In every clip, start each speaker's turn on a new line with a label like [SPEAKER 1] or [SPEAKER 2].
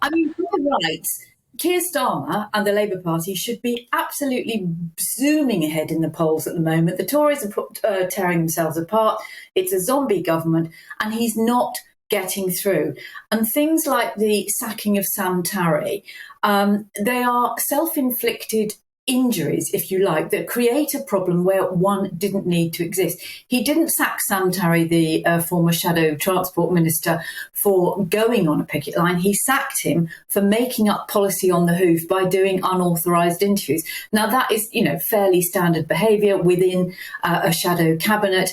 [SPEAKER 1] I mean, you're right. Keir Starmer and the Labour Party should be absolutely zooming ahead in the polls at the moment. The Tories are tearing themselves apart. It's a zombie government, and he's not getting through. And things like the sacking of Sam Tarry, they are self-inflicted injuries, if you like, that create a problem where one didn't need to exist. He didn't sack Sam Tarry, the former Shadow Transport Minister, for going on a picket line. He sacked him for making up policy on the hoof by doing unauthorised interviews. Now, that is, fairly standard behaviour within a shadow cabinet,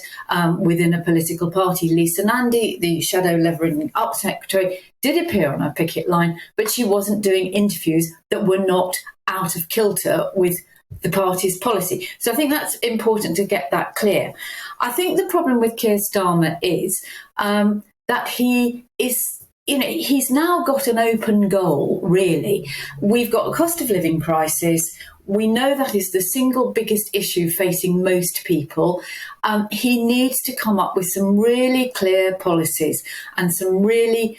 [SPEAKER 1] within a political party. Lisa Nandy, the Shadow Levelling Up Secretary, did appear on a picket line, but she wasn't doing interviews that were not out of kilter with the party's policy. So I think that's important to get that clear. I think the problem with Keir Starmer is that he is, he's now got an open goal, really. We've got a cost of living crisis. We know that is the single biggest issue facing most people. He needs to come up with some really clear policies and some really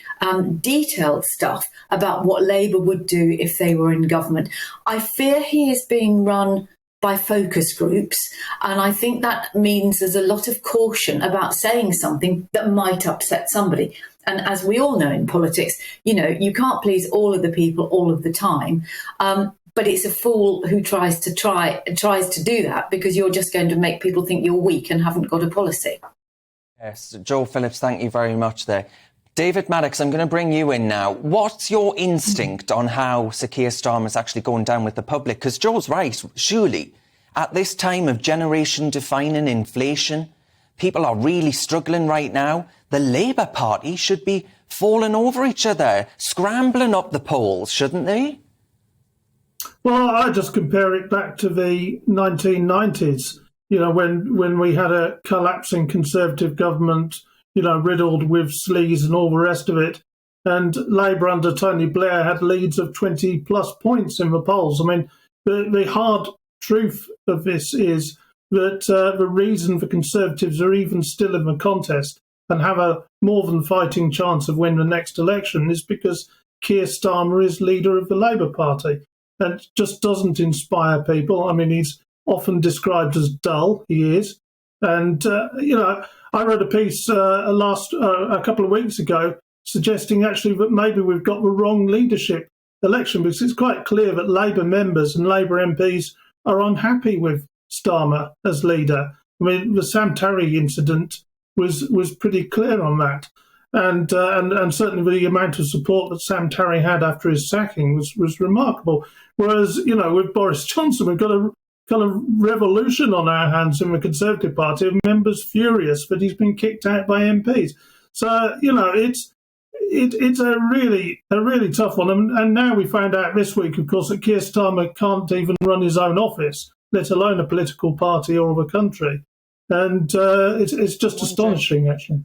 [SPEAKER 1] detailed stuff about what Labour would do if they were in government. I fear he is being run by focus groups, and I think that means there's a lot of caution about saying something that might upset somebody. And as we all know in politics, you can't please all of the people all of the time. But it's a fool who tries to do that, because you're just going to make people think you're weak and haven't got a policy.
[SPEAKER 2] Yes, Jo Phillips, thank you very much there. David Maddox, I'm going to bring you in now. What's your instinct on how Sir Keir Starmer is actually going down with the public? Because Jo's right, surely, at this time of generation-defining inflation, people are really struggling right now. The Labour Party should be falling over each other, scrambling up the polls, shouldn't they?
[SPEAKER 3] Well, I just compare it back to the 1990s, when we had a collapsing Conservative government, riddled with sleaze and all the rest of it. And Labour under Tony Blair had leads of 20 plus points in the polls. I mean, the hard truth of this is that the reason the Conservatives are even still in the contest and have a more than fighting chance of winning the next election is because Keir Starmer is leader of the Labour Party. And just doesn't inspire people. I mean, he's often described as dull. He is. And, I wrote a piece a couple of weeks ago suggesting actually that maybe we've got the wrong leadership election, because it's quite clear that Labour members and Labour MPs are unhappy with Starmer as leader. I mean, the Sam Tarry incident was pretty clear on that. And certainly the amount of support that Sam Tarry had after his sacking was remarkable. Whereas, with Boris Johnson, we've got a kind of revolution on our hands in the Conservative Party of members furious that he's been kicked out by MPs. So, it's a really tough one. And now we found out this week, of course, that Keir Starmer can't even run his own office, let alone a political party or the country. And it's just astonishing, actually.